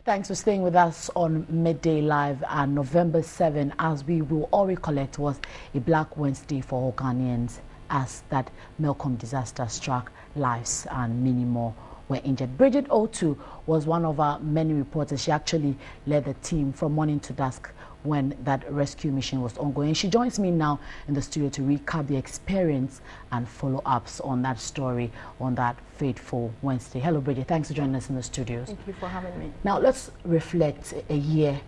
Thanks for staying with us on Midday Live. And November 7, as we will all recollect, was a Black Wednesday for all Ghanaians as that Melcom disaster struck lives and many more were injured. Bridget Otu was one of our many reporters. She actually led the team from morning to dusk when that rescue mission was ongoing. She joins me now in the studio to recap the experience and follow-ups on that story on that fateful Wednesday. Hello, Bridget. Thanks for joining us in the studios. Thank you for having me. Now, let's reflect a year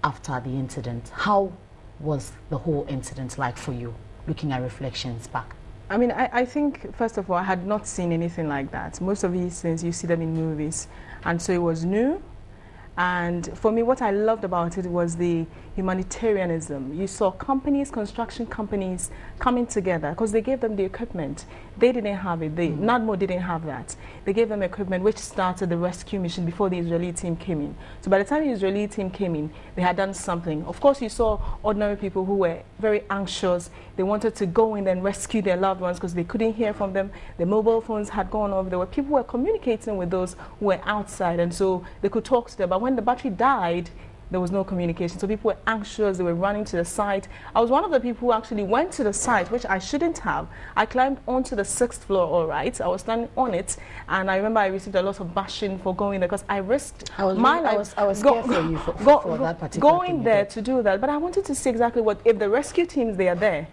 after the incident. How was the whole incident like for you, looking at reflections back? I mean, I think, first of all, I had not seen anything like that. Most of these things, you see them in movies. And so it was new. And for me, what I loved about it was the humanitarianism. You saw companies, construction companies coming together because they gave them the equipment. They didn't have it. NADMO didn't have that. They gave them equipment which started the rescue mission before the Israeli team came in. So by the time the Israeli team came in, they had done something. Of course, you saw ordinary people who were very anxious. They wanted to go in and rescue their loved ones because they couldn't hear from them. Their mobile phones had gone off. There were people who were communicating with those who were outside, and so they could talk to them. But when the battery died, there was no communication. So people were anxious. They were running to the site. I was one of the people who actually went to the site, which I shouldn't have. I climbed onto the 6th floor, all right. I was standing on it, and I remember I received a lot of bashing for going there because I risked my life. I was scared for you for that particular going there to do that. But I wanted to see exactly what, if the rescue teams, they are there,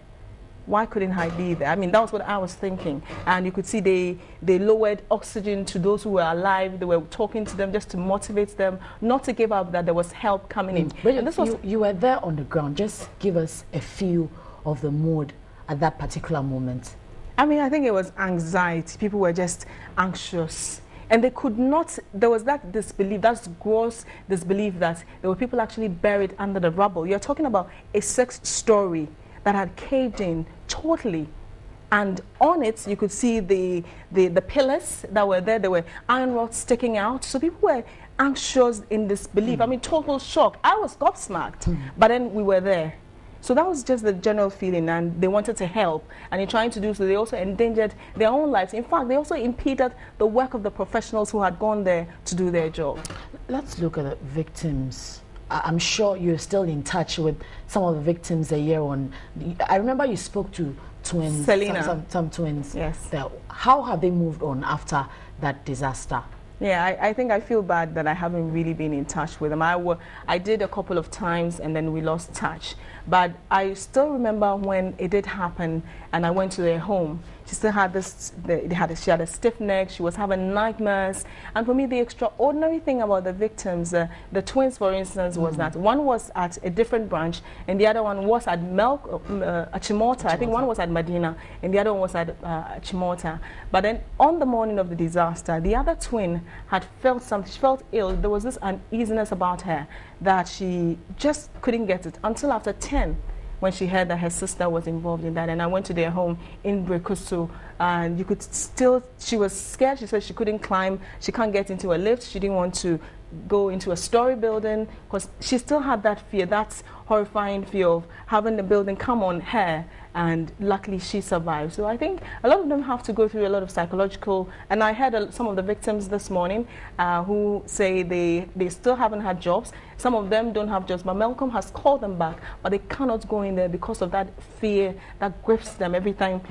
why couldn't I be there? I mean, that was what I was thinking. And you could see they lowered oxygen to those who were alive. They were talking to them just to motivate them, not to give up that there was help coming in. But and this you were there on the ground. Just give us a feel of the mood at that particular moment. I mean, I think it was anxiety. People were just anxious. And they could not, there was that disbelief, that gross disbelief that there were people actually buried under the rubble. You're talking about a 6-story that had caved in totally, and on it you could see the pillars that were there. There were iron rods sticking out, so people were anxious in disbelief. I mean, total shock. I was gobsmacked, but then we were there. So that was just the general feeling, and they wanted to help, and in trying to do so, they also endangered their own lives. In fact, they also impeded the work of the professionals who had gone there to do their job. Let's look at the victims. I'm sure you're still in touch with some of the victims a year on. I remember you spoke to twins, Selena. some twins. Yes. How have they moved on after that disaster? Yeah, I think I feel bad that I haven't really been in touch with them. I did a couple of times and then we lost touch. But I still remember when it did happen and I went to their home. She still had she had a stiff neck, she was having nightmares. And for me, the extraordinary thing about the victims, the twins, for instance, was that one was at a different branch and the other one was at Chimota. I think one was at Medina and the other one was at Chimota. But then on the morning of the disaster, the other twin had felt something. She felt ill. There was this uneasiness about her that she just couldn't get it until after 10. When she heard that her sister was involved in that. And I went to their home in Brekusu, and you could still, she was scared. She said she couldn't climb, she can't get into a lift, she didn't want to go into a story building because she still had that fear, that horrifying fear of having the building come on her, and luckily she survived. So I think a lot of them have to go through a lot of psychological, and I heard some of the victims this morning who say they still haven't had jobs. Some of them don't have jobs, but Melcom has called them back, but they cannot go in there because of that fear that grips them every time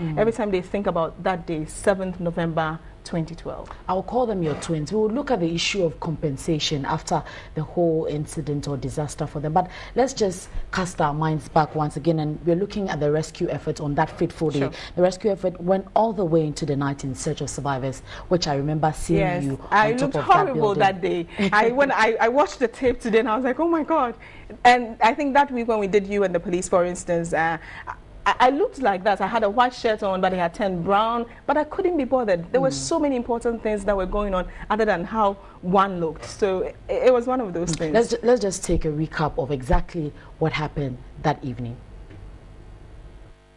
they think about that day, 7th November 2012. I'll call them your twins. We will look at the issue of compensation after the whole incident or disaster for them. But let's just cast our minds back once again, and we're looking at the rescue effort on that fateful day. Sure. The rescue effort went all the way into the night in search of survivors, which I remember seeing you on top of that building. I looked horrible that day. When I watched the tape today, and I was like, oh my God. And I think that week when we did You and the Police, for instance, I looked like that. I had a white shirt on, but I had turned brown, but I couldn't be bothered. There were so many important things that were going on other than how one looked. So it was one of those things. Let's just take a recap of exactly what happened that evening.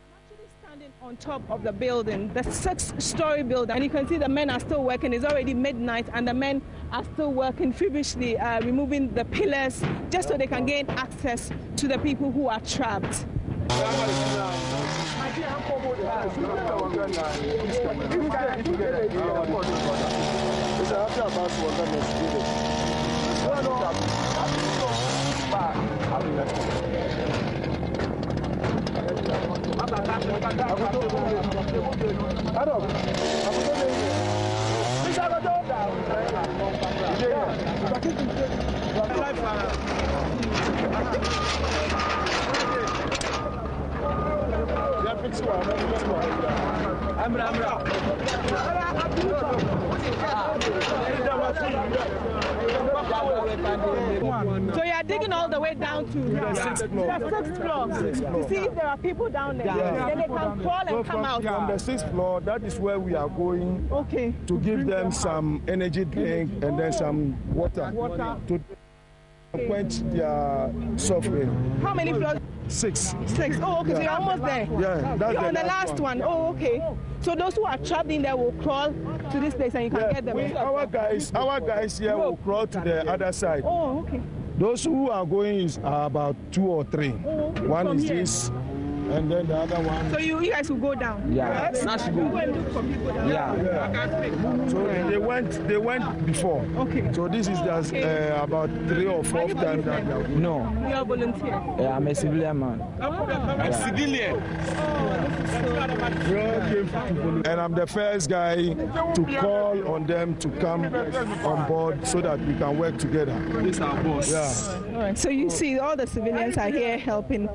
I'm actually standing on top of the building, the 6-story building, and you can see the men are still working. It's already midnight, and the men are still working feverishly, removing the pillars just so they can gain access to the people who are trapped. So you are digging all the way down to the 6th floor. The 6th floor. To see if there are people down there. Yeah. Then they can crawl and come out. From the 6th floor, that is where we are going to give them some energy drink and then some water. To quench their suffering. How many floors? 6. 6. Oh, okay. Yeah. So you're almost there. Yeah, that's you're on the last one. Oh, okay. So those who are trapped in there will crawl to this place and you can get them. Our guys here will crawl to the other side. Oh, okay. Those who are going are about 2 or 3. Oh, okay. One From is here. this, and then the other one. So you guys will go down? Yeah, that's good. Go and look for people down. Yeah. So they went before. Okay. So this is just about 3 or 4 times that they are going. No. You are a volunteer? Yeah, I'm a civilian man. I'm civilian. And I'm the first guy to call on them to come on board so that we can work together. This is our boss. Yeah. All right. So you see all the civilians are here helping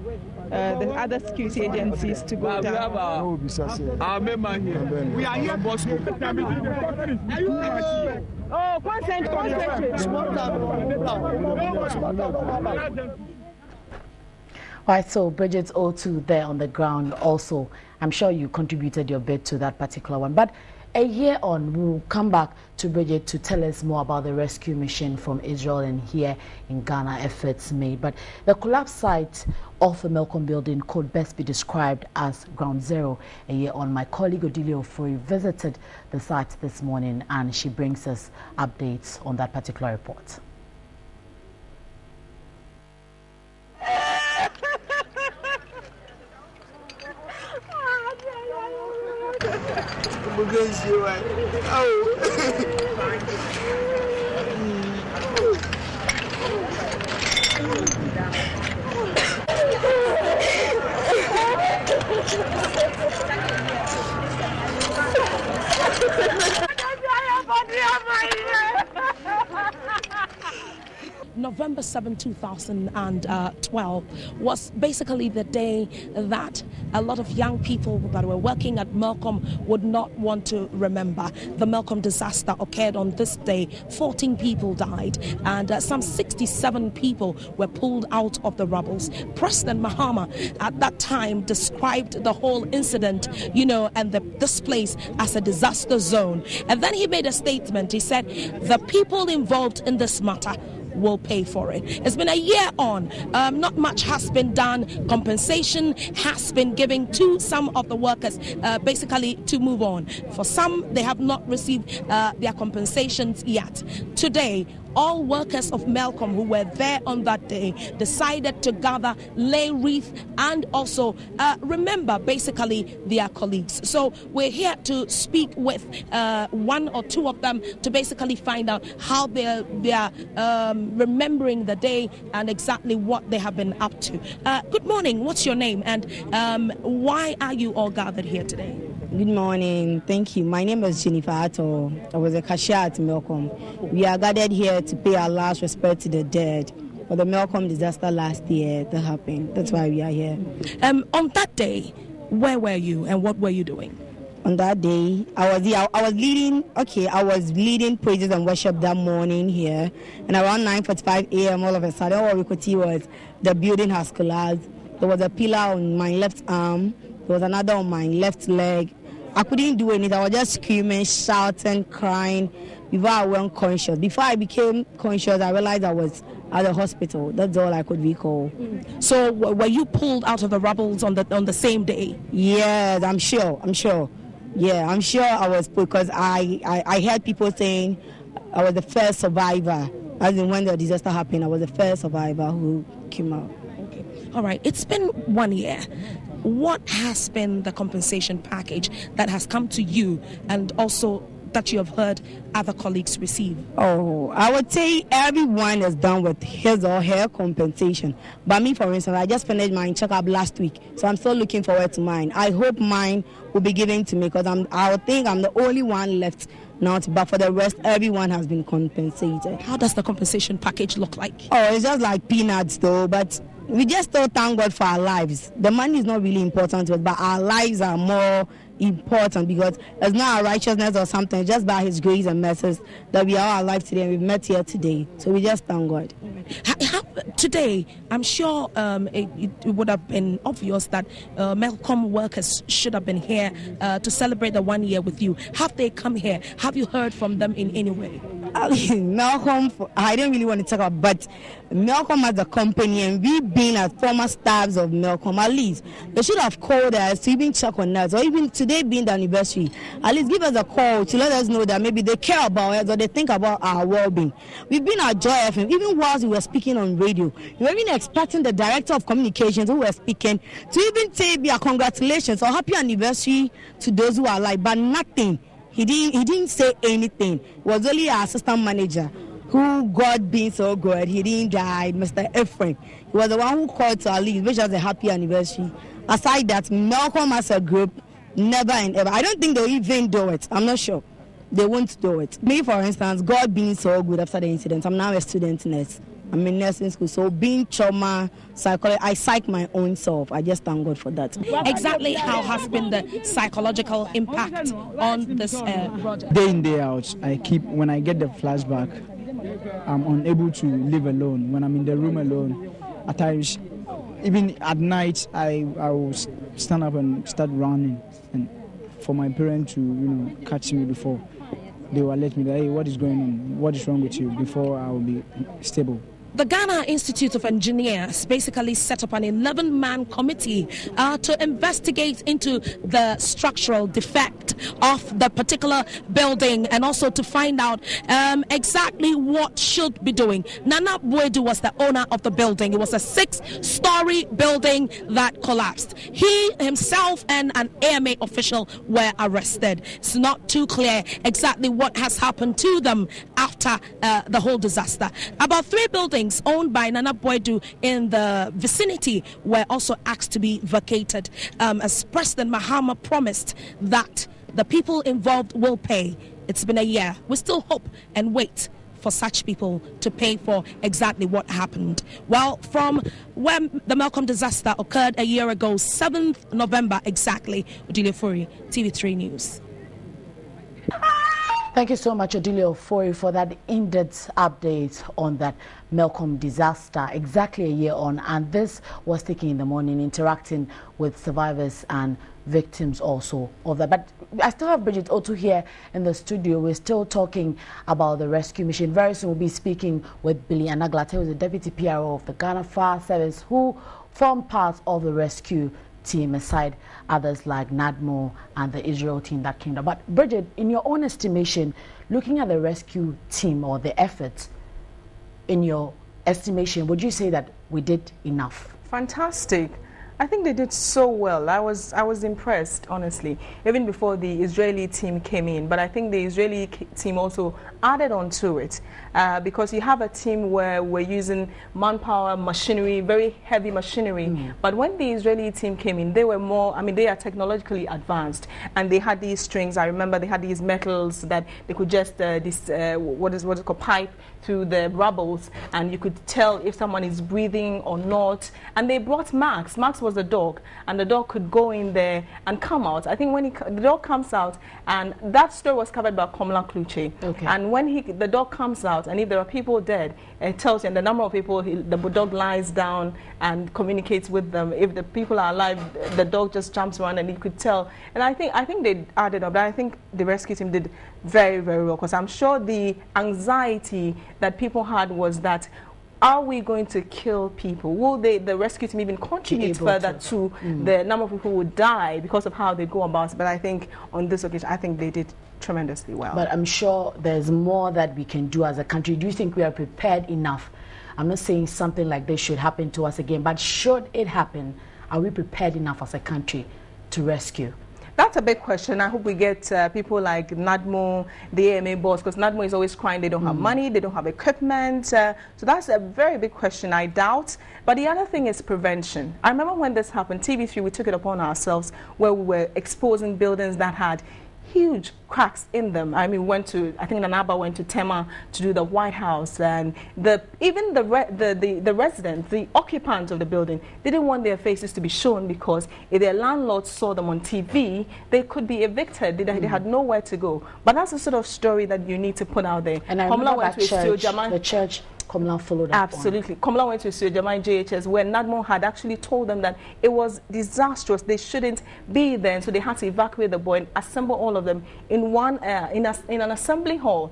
the other security agencies to go down. Our member here. We are here, boss. Oh, concentrate. Right, so Bridget O2 there on the ground also. I'm sure you contributed your bit to that particular one. But a year on, we'll come back to Bridget to tell us more about the rescue mission from Israel and here in Ghana, efforts made. But the collapse site of the Melcom building could best be described as ground zero. A year on, my colleague Odile Ofori visited the site this morning and she brings us updates on that particular report. November 7, 2012 was basically the day that a lot of young people that were working at Melcom would not want to remember. The Melcom disaster occurred on this day. 14 people died and some 67 people were pulled out of the rubbles. President Mahama at that time described the whole incident, and this place as a disaster zone. And then he made a statement. He said, the people involved in this matter will pay for it. It's been a year on. Not much has been done. Compensation has been given to some of the workers, basically to move on. For some, they have not received their compensations yet. Today, all workers of Melcom who were there on that day decided to gather, lay wreath, and also remember basically their colleagues. So we're here to speak with one or two of them to basically find out how they're remembering the day and exactly what they have been up to. Good morning. What's your name and why are you all gathered here today? Good morning. Thank you. My name is Jennifer Atto. I was a cashier at Melcom. We are gathered here to pay our last respect to the dead for the Melcom disaster last year that happened. That's why we are here. On that day, where were you and what were you doing? On that day, I was leading praises and worship that morning here. And around 9:45 a.m., all of a sudden, what we could see was the building has collapsed. There was a pillar on my left arm. There was another on my left leg. I couldn't do anything. I was just screaming, shouting, crying before I went conscious. Before I became conscious, I realized I was at the hospital. That's all I could recall. So were you pulled out of the rubbles on the same day? Yes, I'm sure. Yeah, I'm sure I was, because I heard people saying I was the first survivor. As in when the disaster happened, I was the first survivor who came out. Okay. All right. It's been 1 year. What has been the compensation package that has come to you and also that you have heard other colleagues receive? Oh, I would say everyone is done with his or her compensation. But me, for instance, I just finished my checkup last week, so I'm still looking forward to mine. I hope mine will be given to me because I would think I'm the only one left not, but for the rest, everyone has been compensated. How does the compensation package look like? Oh, it's just like peanuts though, but we just still thank God for our lives. The money is not really important to us, but our lives are more important because it's not our righteousness or something, just by His grace and mercy that we are alive today and we've met here today. So we just thank God. Today, I'm sure it would have been obvious that Melcom workers should have been here to celebrate the 1 year with you. Have they come here? Have you heard from them in any way? Melcom, I don't really want to talk about, but Melcom as a company, and we've been as former staffs of Melcom, at least they should have called us to even check on us, or even today being the anniversary, at least give us a call to let us know that maybe they care about us or they think about our well-being. We've been at Joy FM, even whilst we were speaking on radio, we were even expecting the director of communications who were speaking to even say congratulations or happy anniversary to those who are alive, but nothing. He didn't say anything. It was only our assistant manager who, God being so good, he didn't die, Mr. Ephraim. He was the one who called to our leave, which was a happy anniversary. Aside that, Melcom as a group, never and ever. I don't think they'll even do it. I'm not sure. They won't do it. Me, for instance, God being so good after the incident, I'm now a student nurse. I'm in nursing school, so being trauma, psychology, I psych my own self. I just thank God for that. Exactly how has been the psychological impact on this project? Day in, day out, when I get the flashback, I'm unable to live alone. When I'm in the room alone, at times, even at night, I will stand up and start running, and for my parents to catch me before they will let me know, hey, what is going on? What is wrong with you? Before I will be stable. The Ghana Institute of Engineers basically set up an 11-man committee to investigate into the structural defect of the particular building and also to find out exactly what should be doing. Nana Boedu was the owner of the building. It was a 6-story building that collapsed. He himself and an AMA official were arrested. It's not too clear exactly what has happened to them after the whole disaster. About 3 buildings owned by Nana Boedu in the vicinity were also asked to be vacated, as President Mahama promised that the people involved will pay. It's been a year. We still hope and wait for such people to pay for exactly what happened. Well, from when the Melcom disaster occurred a year ago, 7th November exactly, Odile Furi, TV3 News. Thank you so much, Odile Ofori, for that in-depth update on that Melcom disaster exactly a year on. And this was taken in the morning, interacting with survivors and victims also of that. But I still have Bridget Otu here in the studio. We're still talking about the rescue mission. Very soon we'll be speaking with Billy Anaglate, who is the Deputy PRO of the Ghana Fire Service, who formed part of the rescue team, aside others like NADMO and the Israel team that came down. But Bridget, in your own estimation, looking at the rescue team or the efforts, in your estimation, would you say that we did enough? Fantastic. I think they did so well. I was impressed, honestly, even before the Israeli team came in. But I think the Israeli team also added on to it because you have a team where we're using manpower, machinery, very heavy machinery. But when the Israeli team came in, they were more, I mean, they are technologically advanced. And they had these strings. I remember they had these metals that they could just, what is it called, pipe through the rubbles. And you could tell if someone is breathing or not. And they brought Max. Max was the dog, and the dog could go in there and come out. I think when the dog comes out, and that story was covered by Komla Kluche. Okay. And when the dog comes out, and if there are people dead, it tells you, and the number of people, the dog lies down and communicates with them. If the people are alive, the dog just jumps around, and you could tell. And I think they added up. But I think the rescue team did very, very well, because I'm sure the anxiety that people had was that, are we going to kill people? Will the rescue team even contribute further to the number of people who would die because of how they go about it? But I think on this occasion, I think they did tremendously well. But I'm sure there's more that we can do as a country. Do you think we are prepared enough? I'm not saying something like this should happen to us again, but should it happen, are we prepared enough as a country to rescue? That's a big question. I hope we get people like NADMO, the AMA boss, because NADMO is always crying they don't have money, they don't have equipment. So that's a very big question, I doubt. But the other thing is prevention. I remember when this happened, TV3, we took it upon ourselves where we were exposing buildings that had huge cracks in them. I mean, I think Nanaba went to Tema to do the White House, and even the residents, the occupants of the building, didn't want their faces to be shown because if their landlords saw them on TV, they could be evicted. They had nowhere to go. But that's the sort of story that you need to put out there. And I remember that the church Komla followed up. Absolutely. Komla went to Sujamai JHS where NADMO had actually told them that it was disastrous. They shouldn't be there. So they had to evacuate the boy and assemble all of them in in an assembly hall.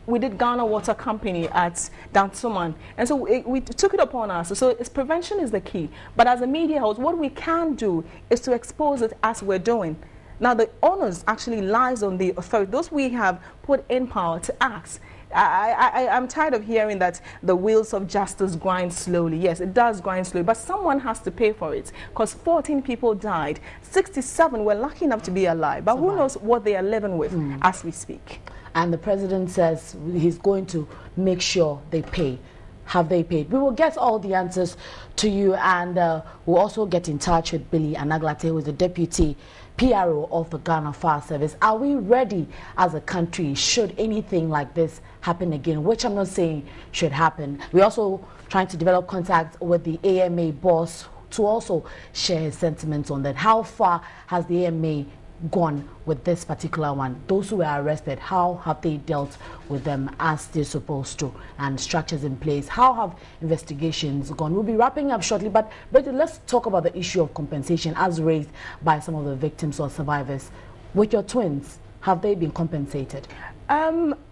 We did Ghana Water Company at Dansuman. And so we took it upon us. So prevention is the key. But as a media house, what we can do is to expose it as we're doing. Now, the onus actually lies on the authority, those we have put in power to act. I'm tired of hearing that the wheels of justice grind slowly. Yes, it does grind slowly, but someone has to pay for it because 14 people died. 67 were lucky enough to be alive, but who knows what they are living with as we speak. And the president says he's going to make sure they pay. Have they paid? We will get all the answers to you, and we'll also get in touch with Billy Anaglate, who is the deputy PRO of the Ghana Fire Service. Are we ready as a country should anything like this happen again, which I'm not saying should happen? We're also trying to develop contact with the AMA boss to also share his sentiments on that. How far has the AMA gone with this particular one? Those who were arrested, how have they dealt with them as they're supposed to, and structures in place? How have investigations gone? We'll be wrapping up shortly, but let's talk about the issue of compensation as raised by some of the victims or survivors. With your twins, have they been compensated?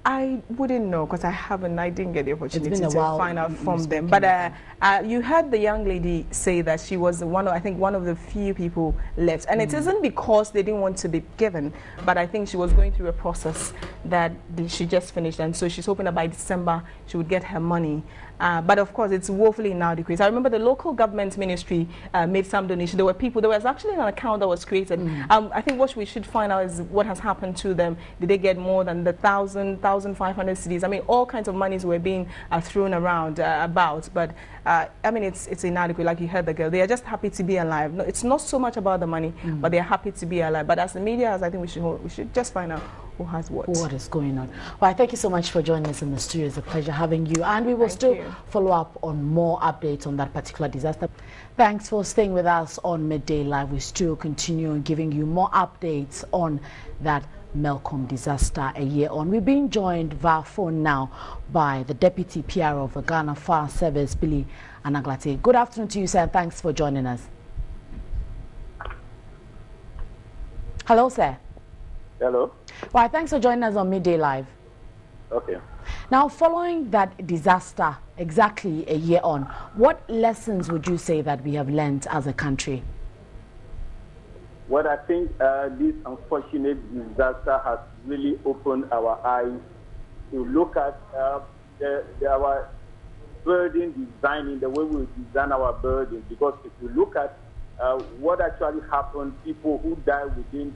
I wouldn't know because I didn't get the opportunity to find out from them. But you heard the young lady say that she was one of the few people left. And it isn't because they didn't want to be given, but I think she was going through a process that she just finished. And so she's hoping that by December she would get her money. But of course, it's woefully inadequate. I remember the local government ministry made some donation. There was actually an account that was created. I think what we should find out is what has happened to them. Did they get more than the 1,500 cedis? I mean, all kinds of monies were being thrown around about. But I mean, it's inadequate. Like you heard the girl, they are just happy to be alive. No, it's not so much about the money, but they are happy to be alive. But as the media, I think we should just find out who has what. What is going on? Well, thank you so much for joining us in the studio. It's a pleasure having you. And we will still follow up on more updates on that particular disaster. Thanks for staying with us on Midday Live. We still continue giving you more updates on that Melcom disaster a year on. We're being joined via phone now by the Deputy PRO of the Ghana Fire Service, Billy Anaglate. Good afternoon to you, sir, and thanks for joining us. Hello, sir. Hello. Well, thanks for joining us on Midday Live. Okay. Now, following that disaster exactly a year on, what lessons would you say that we have learned as a country? Well, I think this unfortunate disaster has really opened our eyes to look at our burden designing, the way we design our burden. Because if you look at what actually happened, people who died within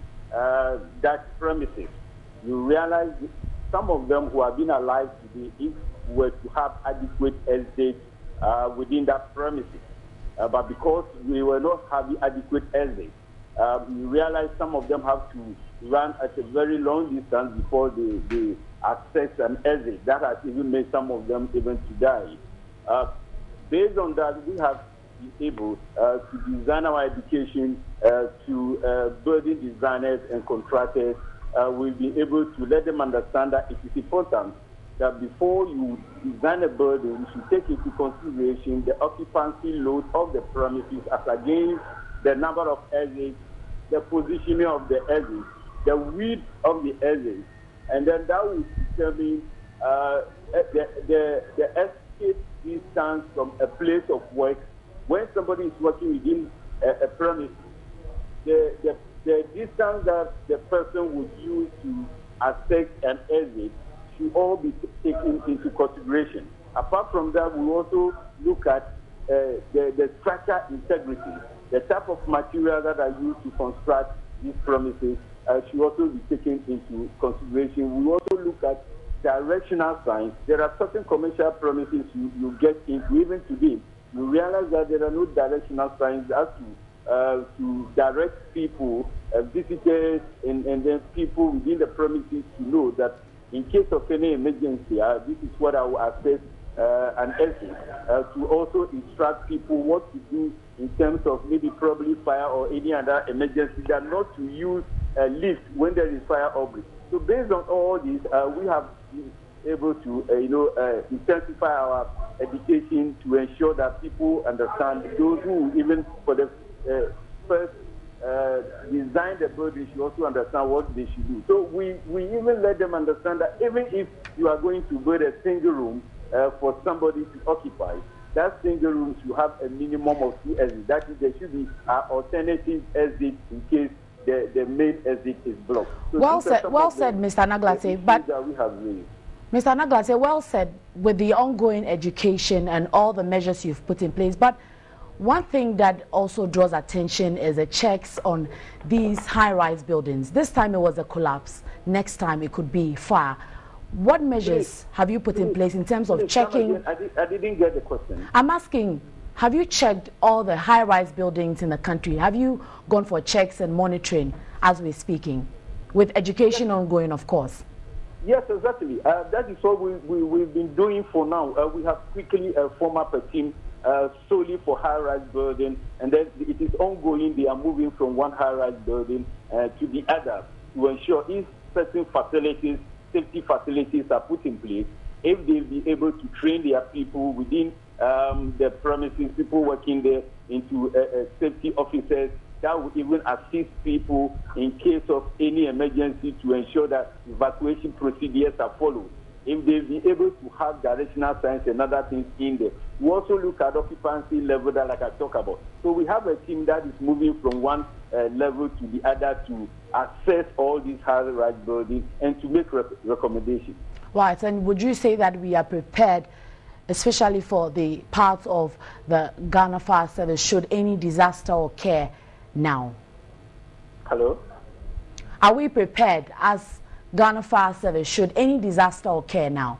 that premises, you realize some of them who have been alive today, if were to have adequate estate within that premises, but because we were not having adequate estate, we realize some of them have to run at a very long distance before they access an exit. That has even made some of them even to die. Based on that, we have been able to design our education to building designers and contractors. We'll be able to let them understand that it is important that before you design a building, you should take into consideration the occupancy load of the premises as against the number of exits, the positioning of the exits, the width of the exits, and then that will determine the escape distance from a place of work. When somebody is working within a premise, the distance that the person would use to access an exit should all be taken into consideration. Apart from that, we also look at the structure integrity, the type of material that are used to construct these promises should also be taken into consideration. We also look at directional signs. There are certain commercial promises you get into. Even today, you realize that there are no directional signs as to direct people, visitors, and then people within the premises to know that in case of any emergency, this is what I will assess an exit, to also instruct people what to do in terms of maybe probably fire or any other emergency, that not to use a lift when there is fire outbreak. So based on all this, we have been able to intensify our education to ensure that people understand. Those who even for the first design the building should also understand what they should do. So we even let them understand that even if you are going to build a single room for somebody to occupy, that single room should have a minimum of 2 exits. That is, there should be an alternative exit in case the main exit is blocked. So well said, Mr. Naglate. But we have raised. Mr. Naglate, well said with the ongoing education and all the measures you've put in place. But one thing that also draws attention is the checks on these high-rise buildings. This time it was a collapse. Next time it could be fire. What measures have you put in place in terms of checking? I didn't get the question. I'm asking, have you checked all the high-rise buildings in the country? Have you gone for checks and monitoring as we're speaking? With education ongoing, of course. Yes, exactly. That is what we've been doing for now. We have quickly formed up a team solely for high-rise building, and then it is ongoing. They are moving from one high-rise building to the other to ensure if certain facilities, safety facilities are put in place, if they'll be able to train their people within the premises, people working there, into safety officers that will even assist people in case of any emergency to ensure that evacuation procedures are followed. If they'll be able to have directional signs and other things in there. We also look at occupancy level that like I talked about. So we have a team that is moving from one level to the other to assess all these high-rise buildings and to make recommendations. Right, and would you say that we are prepared, especially for the parts of the Ghana Fire Service, should any disaster occur now? Hello? Are we prepared as Ghana Fire Service should any disaster occur now?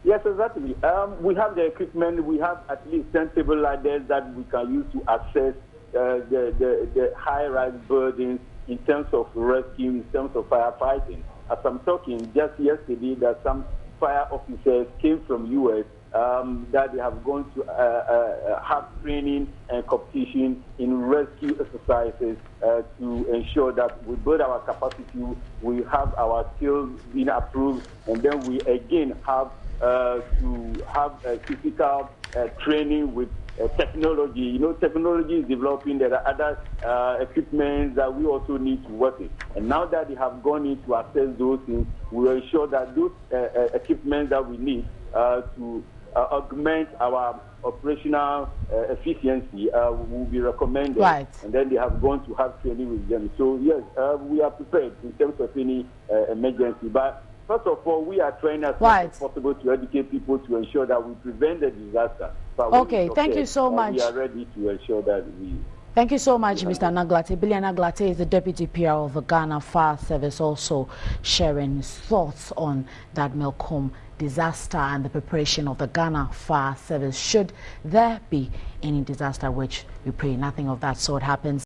Yes, exactly. We have the equipment. We have at least 10 table ladders that we can use to access the high-rise buildings in terms of rescue, in terms of firefighting. As I'm talking, just yesterday, that some fire officers came from U.S. That they have gone to have training and competition in rescue exercises to ensure that we build our capacity, we have our skills being approved, and then we again have to have physical training with technology. You know, technology is developing. There are other equipment that we also need to work with. And now that they have gone in to assess those things, we will ensure that those equipment that we need to augment our operational efficiency will be recommended. Right. And then they have gone to have training with them. So yes, we are prepared in terms of any emergency. But first of all, we are trying as much as possible to educate people to ensure that we prevent the disaster. But okay, thank you so much. We are ready to ensure that we... Thank you so much, Mr. Naglate. Billy Naglate is the Deputy PR of the Ghana Fire Service, also sharing his thoughts on that Melcom disaster and the preparation of the Ghana Fire Service should there be any disaster, which we pray nothing of that sort happens.